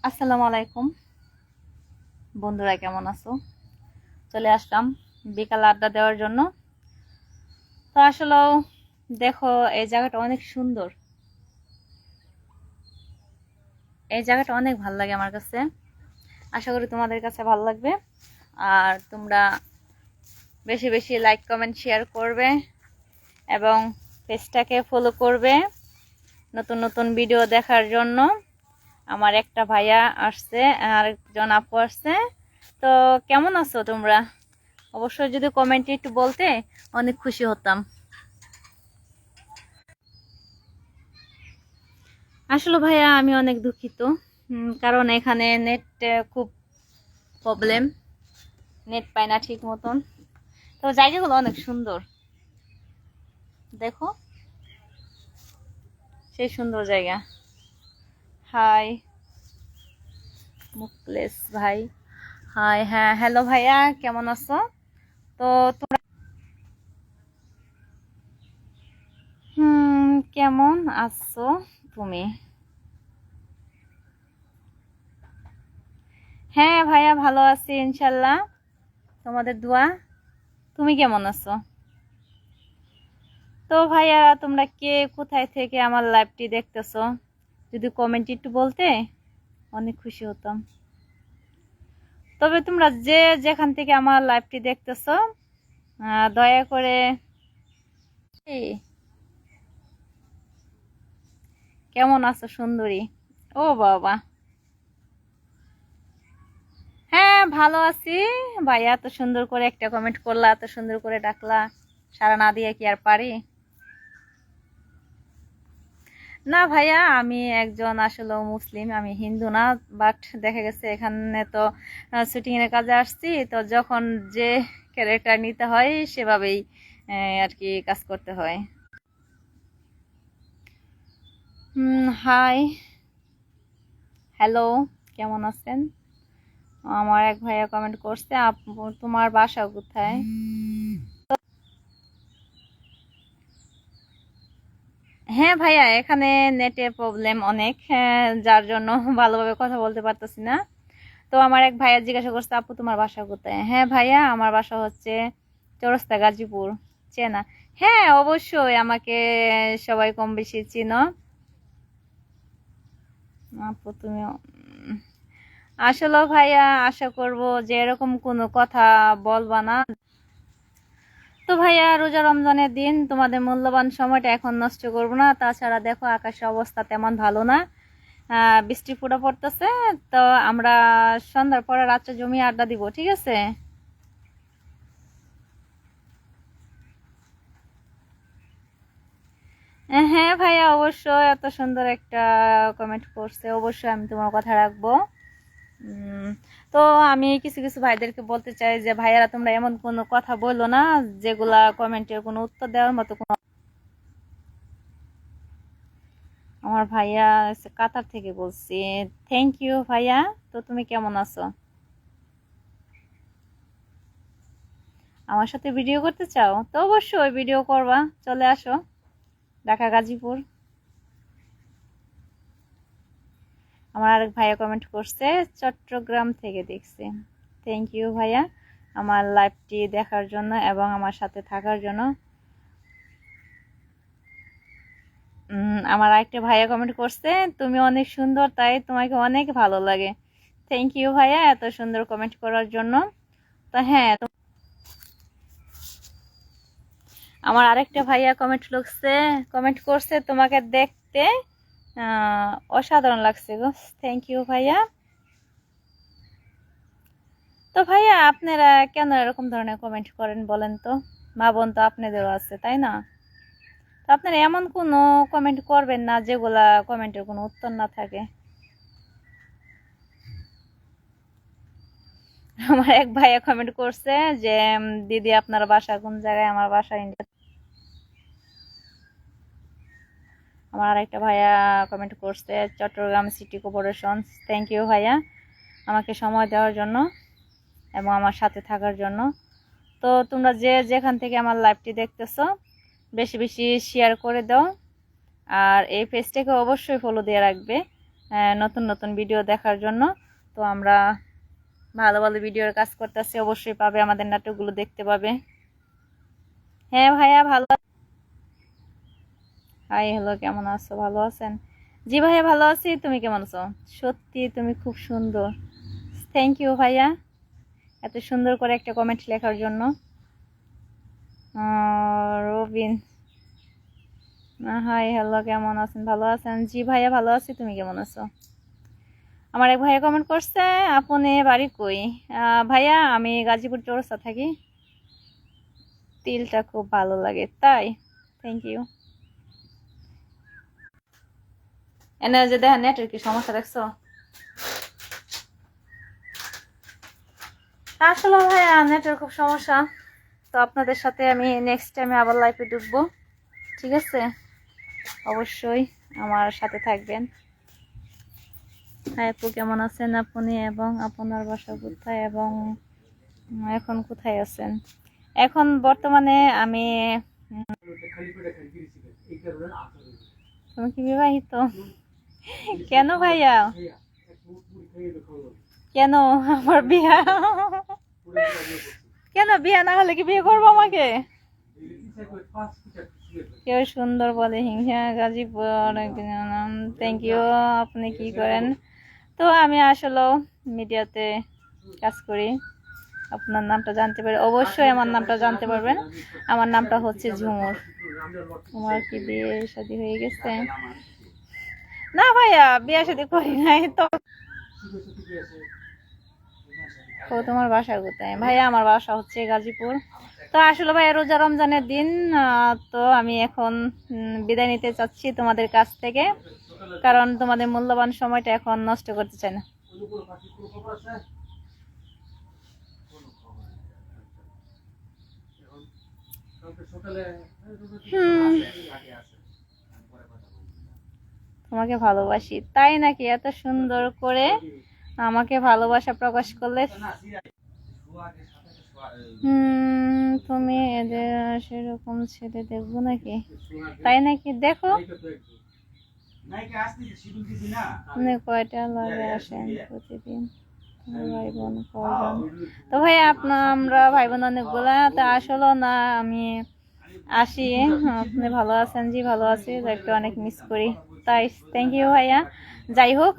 আসসালামু আলাইকুম বন্ধুরা, কেমন আছো? চলে আসলাম বিকাল আড্ডা দেওয়ার জন্য। তো আসলেও দেখো, এই জায়গাটা অনেক সুন্দর। এই জায়গাটা অনেক ভালো লাগে আমার কাছে। আশা করি তোমাদের কাছে ভালো লাগবে। আর তোমরা বেশি বেশি লাইক কমেন্ট শেয়ার করবে এবং পেজটাকে ফলো করবে নতুন নতুন ভিডিও দেখার জন্য। আমার একটা ভাইয়া আসছে আর একজন আপু আসছে। তো কেমন আছো তোমরা? অবশ্যই যদি কমেন্টে একটু বলতে অনেক খুশি হতাম। আসলে ভাইয়া আমি অনেক দুঃখিত, কারণ এখানে নেট খুব প্রবলেম। নেট পাই না ঠিক মতন। তো জায়গাগুলো অনেক সুন্দর, দেখো সেই সুন্দর জায়গা। হাই মুকলেশ ভাই। হাই, হ্যাঁ, হ্যালো ভাইয়া, কেমন আছো? তো তোমরা কেমন আছো তুমি? হ্যাঁ ভাইয়া, ভালো আছি ইনশাল্লাহ, তোমাদের দোয়া। তুমি কেমন আছো? তো ভাইয়া, তোমরা কে কোথায় থেকে আমার লাইভটি দেখতেছো যদি কমেন্ট একটু বলতে অনেক খুশি হতাম। তবে তোমরা যে যেখান থেকে আমার লাইভটি দেখতেছো, দয়া করে এই, কেমন আছো সুন্দরী? ও বাবা, হ্যাঁ ভালো আছি। ভাইয়া এত সুন্দর করে একটা কমেন্ট করলা, এত সুন্দর করে ডাকলা, সাড়া না দিয়ে কি আর পারি? না ভাইয়া, আমি একজন আসলে মুসলিম, আমি হিন্দু না। বাট দেখা গেছে এখানে তো শুটিং এর কাজে আসছি, তো যখন যে ক্যারেক্টার নিতে হয় সেভাবেই আর কি কাজ করতে হয়। হাই, হ্যালো, কেমন আছেন? আমার এক ভাইয়া কমেন্ট করছে, আপু তোমার বাসা কোথায়? হ্যাঁ ভাইয়া, এখানে নেটের প্রবলেম অনেক, যার জন্য ভালোভাবে কথা বলতে পারতেছি না। তো আমার এক ভাইয়া জিজ্ঞাসা করছে, আপু তোমার বাসা কোথায়? হ্যাঁ ভাইয়া, আমার বাসা হচ্ছে চৌরাস্তা, গাজীপুর। চেনা? হ্যাঁ অবশ্যই, আমাকে সবাই কম বেশি চিনো। আপু তুমি আসলে ভাইয়া, আশা করব যে এরকম কোনো কথা বলবা না। তো ভাইয়া, রোজা রমজানের দিন তোমাদের মূল্যবান সময়টা এখন নষ্ট করবো না। তাছাড়া দেখো আকাশের অবস্থা তেমন ভালো না, বৃষ্টি ফুটা পড়তেছে। তো আমরা সন্ধ্যার পরে রাত্রে জমিয়ে আড্ডা দিব, ঠিক আছে? হ্যাঁ ভাইয়া, অবশ্যই, এত সুন্দর একটা কমেন্ট করছে, অবশ্যই আমি তোমার কথা রাখবো। উম, তো আমি কিছু কিছু ভাইদেরকে বলতে চাই যে ভাইয়ারা, তোমরা এমন কোনো কথা বললো না যেগুলা কমেন্টের কোনো উত্তর দেওয়ার মতো কোনো। আমার ভাইয়া কাতার থেকে বলছি। থ্যাংক ইউ ভাইয়া। তো তুমি কেমন আছো? আমার সাথে ভিডিও করতে চাও তো অবশ্যই ভিডিও করবা, চলে আসো ঢাকা গাজীপুর। আমার আরেক ভাইয়া কমেন্ট করছে, চট্টগ্রাম থেকে দেখছে। থ্যাংক ইউ ভাইয়া, আমার লাইভটি দেখার জন্য এবং আমার সাথে থাকার জন্য। আমার আরেকটা ভাইয়া কমেন্ট করছে, তুমি অনেক সুন্দর, তাই তোমাকে অনেক ভালো লাগে। থ্যাংক ইউ ভাইয়া, এত সুন্দর কমেন্ট করার জন্য। তো হ্যাঁ, আমার আরেকটা ভাইয়া কমেন্ট করছে, তোমাকে দেখতে অসাধারণ লাগছে গো। থ্যাংক ইউ ভাইয়া। তো ভাইয়া, আপনারা কেন এরকম ধরনের কমেন্ট করেন বলেন তো? মা বোন তো আপনাদেরও আছে, তাই না? তো আপনারা এমন কোনো কমেন্ট করবেন না যেগুলা কমেন্টের কোনো উত্তর না থাকে। আমার এক ভাইয়া কমেন্ট করছে যে দিদি আপনার বাসা কোন জায়গায়? আমার বাসা ইন্ডিয়া। আমার আরেকটা ভাইয়া কমেন্ট করছে, Chattogram city corporation. Thank you ভাইয়া, আমাকে সময় দেওয়ার জন্য এবং আমার সাথে থাকার জন্য। তো তোমরা যে যেখান থেকে আমার লাইভটি দেখতেছো, বেশি বেশি শেয়ার করে দাও। আর এই পেজটাকে অবশ্যই ফলো দিয়ে রাখবে, নতুন নতুন ভিডিও দেখার জন্য। তো আমরা ভালো ভালো ভিডিওর কাজ করতেছি, অবশ্যই পাবে, আমাদের নাটকগুলো দেখতে পাবে। হ্যাঁ ভাইয়া ভালো। হাই হ্যালো, কেমন আছো? ভালো আছেন? জি ভাইয়া ভালো আছি, তুমি কেমন আছো? সত্যি তুমি খুব সুন্দর। থ্যাংক ইউ ভাইয়া এত সুন্দর করে একটা কমেন্ট লেখার জন্য। রবিন, হাই হ্যালো, কেমন আছেন? ভালো আছেন? জি ভাইয়া ভালো আছি, তুমি কেমন আছো? আমার এক ভাইয়া কমেন্ট করছে, আপনি বাড়ি কই? ভাইয়া আমি গাজীপুর চৌরাস্তা থাকি। তিলটা খুব ভালো লাগে, তাই? Thank you. এনে যে দেখেন নেটের কি সমস্যা দেখছো? আসলে ভাইয়া নেটের খুব সমস্যা। তো আপনাদের সাথে আমি নেক্সট টাইমে আবার লাইভে ঢুকবো, ঠিক আছে? অবশ্যই আমার সাথে থাকবেন। হাই আপু, কেমন আছেন আপনি এবং আপনার বাসা কোথায় এবং এখন কোথায় আছেন? এখন বর্তমানে আমি তুমি কি বিবাহিত? কেন ভাইয়া, কেন আমার বিয়া? কেন বিয়া না হলে কি বিয়ে করবো আমাকে? কেউ সুন্দর বলে হিংসা গাজীপুর। Thank you. আপনি কি করেন? তো আমি আসলে মিডিয়াতে কাজ করি। আপনার নামটা জানতে পারি? অবশ্যই আমার নামটা জানতে পারবেন। আমার নামটা হচ্ছে ঝুমুর। তোমার কি বিয়ে শাদী হয়ে গেছে? না ভাইয়া, বিয়ে শাদী করি নাই তো। তো তোমার বাসা কোথায়? ভাইয়া আমার বাসা হচ্ছে গাজীপুর। তো আসলে ভাইয়া রোজা রমজানের দিন, তো আমি এখন বিদায় নিতে চাচ্ছি তোমাদের কাছ থেকে, কারণ তোমাদের মূল্যবান সময়টা এখন নষ্ট করতে চাই না। তোমাকে ভালোবাসি, তাই নাকি? এত সুন্দর করে আমাকে ভালোবাসা প্রকাশ করলে। তুমি এদের সেরকম ছেলে দেখবো নাকি? তাই নাকি? দেখো আপনি কয়টা লাগে আসেন প্রতিদিন? ভাই বোন কয়জন? তো ভাই আমরা ভাই বোন অনেকগুলা। তা আসলে না আমি আসি। আপনি ভালো আছেন? জি ভালো আছি, একটু অনেক মিস করি, তাই। থ্যাংক ইউ ভাইয়া। যাই হোক।